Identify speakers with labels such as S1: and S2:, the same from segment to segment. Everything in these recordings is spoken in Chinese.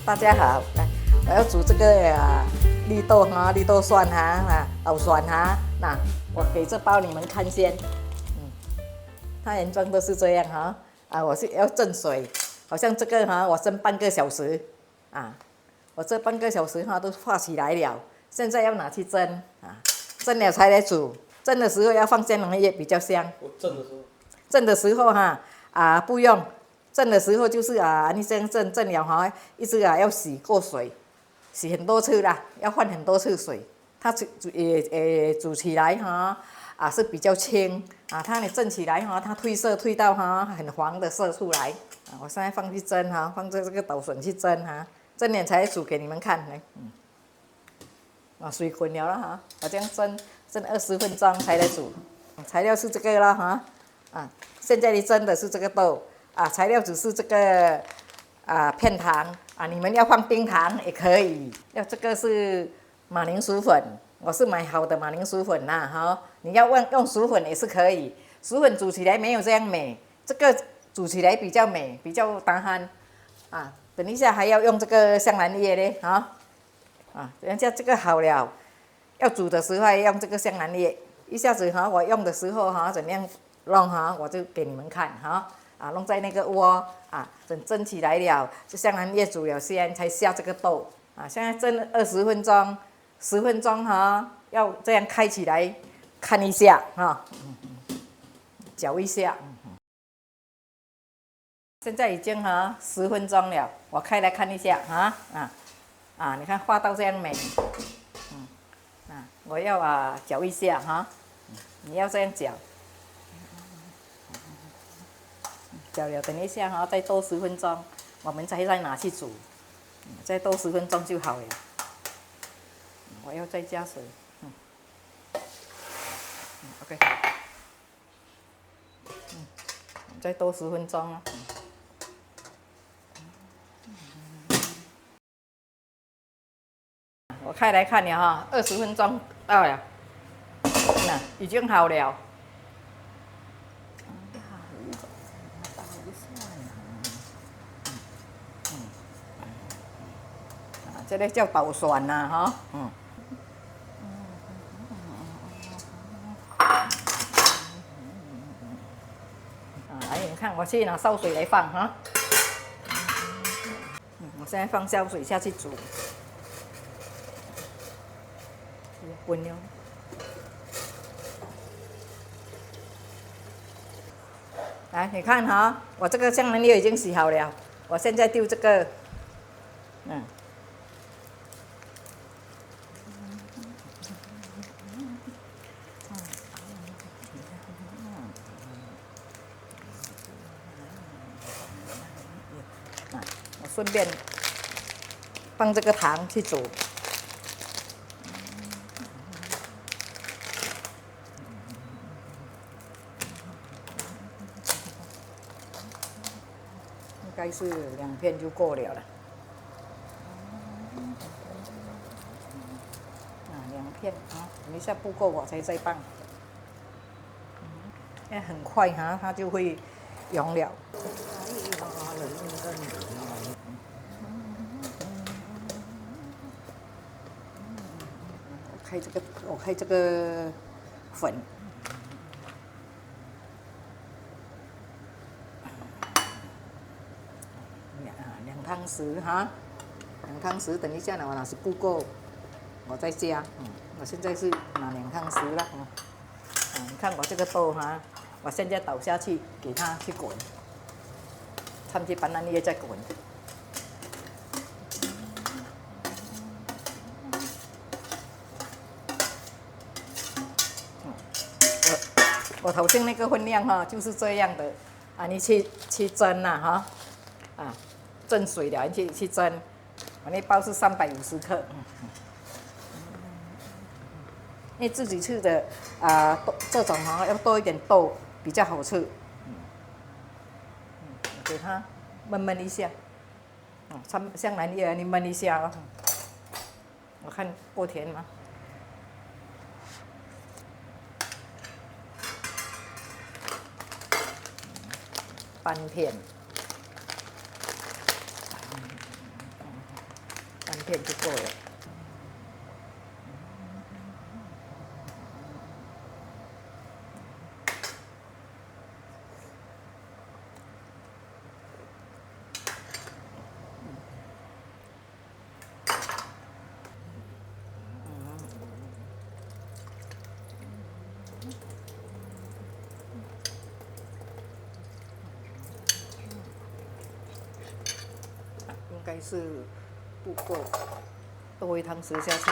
S1: 大家好，来，我要煮这个绿豆哈，绿豆蒜哈，豆蒜哈，那我给这包你们看先，它原装都是这样哈，我是要蒸水，好像这个哈，我蒸半个小时，我这半个小时哈都化起来了，现在要拿去蒸蒸了才来煮，蒸的时候要放香囊叶比较香。
S2: 我蒸的时候，
S1: 蒸的时候不用。蒸的时候就是你这样蒸了哈，一直要洗过水，洗很多次啦，要换很多次水，它煮起来是比较轻它你蒸起来它褪色褪到很黄的色出来我现在放去蒸放这个豆笋去蒸蒸了才煮给你们看来，水滚了啦我这样蒸20分钟才来煮，材料是这个啦现在你蒸的是这个豆。材料只是这个片糖你们要放冰糖也可以。这个是马铃薯粉，我是买好的马铃薯粉你要用薯粉也是可以，薯粉煮起来没有这样美，这个煮起来比较美，比较弹憨等一下还要用这个香兰叶嘞等一下这个好了，要煮的时候要用这个香兰叶，一下子我用的时候怎样弄我就给你们看弄在那个锅等蒸起来了，就香兰叶煮了先，才下这个豆现在蒸20分钟，10分钟要这样开起来看一下搅一下。现在已经10分钟了，我开来看一下你看画到这样美，我要搅一下你要这样搅。搅了，等一下再多10分钟，我们再拿去煮，再多10分钟就好了。我要再加水，OK，再多10分钟我开来看了20分钟到了，已经好了。这个叫豆蒜来，你看我去拿烧水来放我现在放烧水下去煮，滚了。来，你看我这个香兰叶已经洗好了，我现在丢这个，我顺便放这个糖去煮。应该是2片就够了2片等一下不够我才再放。很快它就会溶了。我开这个粉。2汤匙2汤匙，等一下呢，我拿是不够，我再加。我现在是拿2汤匙了你看我这个豆我现在倒下去，给它去滚，掺去班兰叶再滚。我头先那个分量就是这样的你去蒸蒸水了去蒸，我那包是350克因为自己吃的这种要多一点豆比较好吃。给它焖一下，香兰叶你焖一下我看够甜吗？半片。片就够了。应该是不够，多一汤匙下去。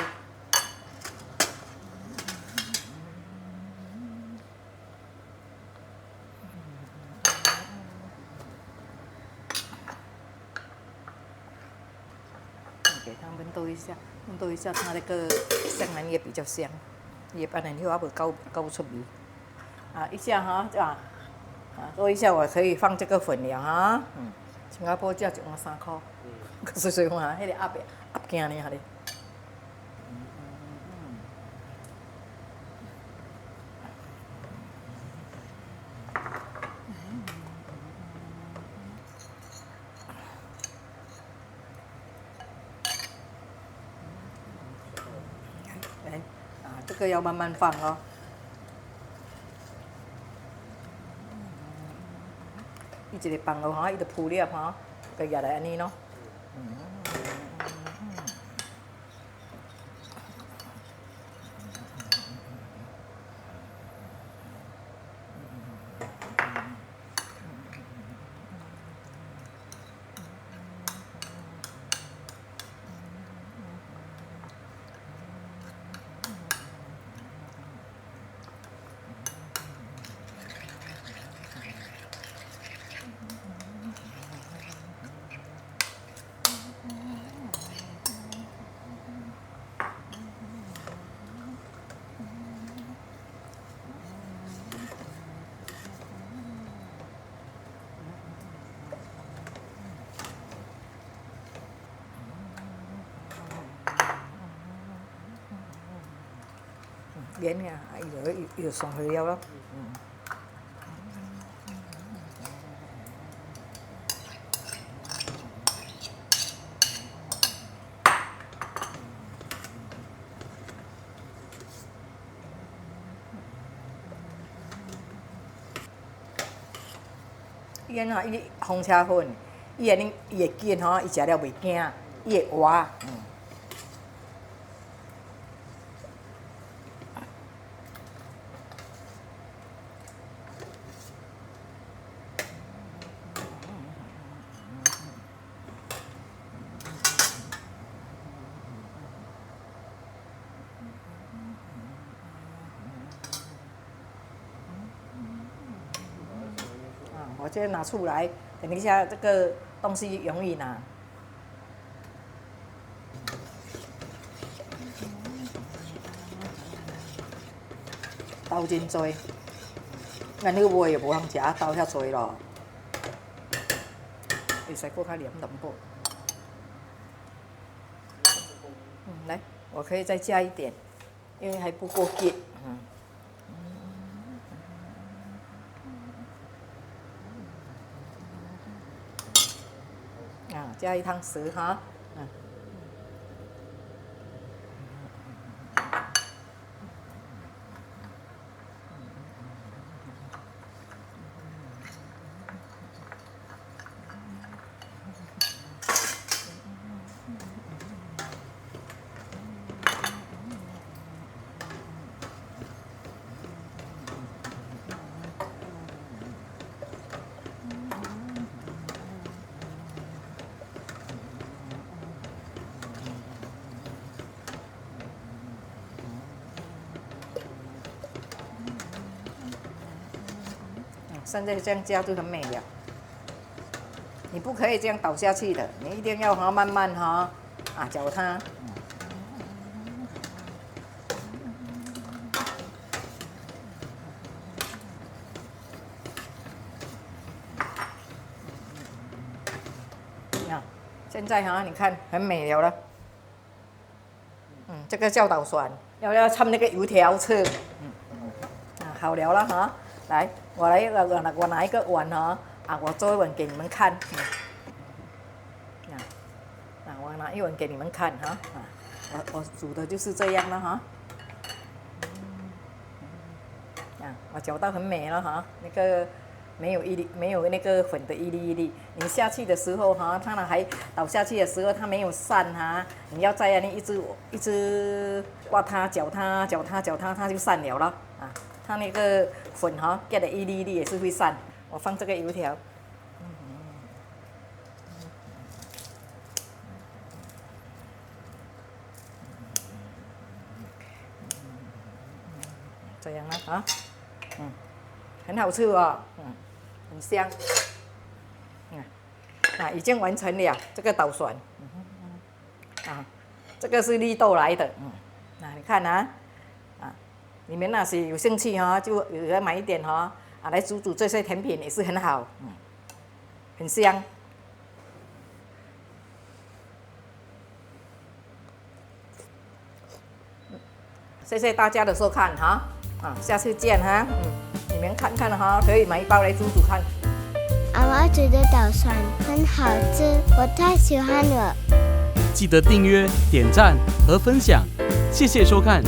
S1: 给它焖多一下，焖多一下，它那个香兰也比较香。也不然以后也不搞不出味。啊，一下哈，啊，多一下我可以放这个粉了哈。新加坡价就用3块，可是说嘛，迄个鸭惊呢，咧。来，这个要慢慢放哦。伊一个放落哈，伊就铺了哈，就压来安尼咯。盐呀，伊就上去了咯。盐啊，伊红车粉，伊会紧吼，伊食了袂惊，伊会活。我这拿出来，等一下这个东西容易拿。豆真多，咱迄卖也无通食豆遐多咯，会使搁较黏淡薄。来，我可以再加一点，因为还不够紧。加一汤匙哈。现在这样加就很美了。你不可以这样倒下去的，你一定要慢慢搅它。现在你看很美了。这个叫豆蒜，要掺那个油条吃。好了了哈，来，我拿一个碗我做一碗给你们看。我拿拿一碗给你们看哈。我煮的就是这样了哈。我搅到很美了哈，那个没有那个粉的一粒一粒。你下去的时候哈，它还倒下去的时候它没有散哈，你要在那里一直刮它、搅它、它就散了啊。它那个粉哈，盖的一粒一粒也是会散。我放这个油条。这样了啊，很好吃哦，很香，已经完成了这个捣蒜，这个是绿豆来的，你看啊，你们那些有兴趣哈，就要买一点哈，来煮这些甜品也是很好，很香。谢谢大家的收看哈。下次见哈，你们看看哈，可以买一包来煮看。
S2: 阿妈煮的捣蒜很好吃，我太喜欢了。
S3: 记得订阅、点赞和分享，谢谢收看。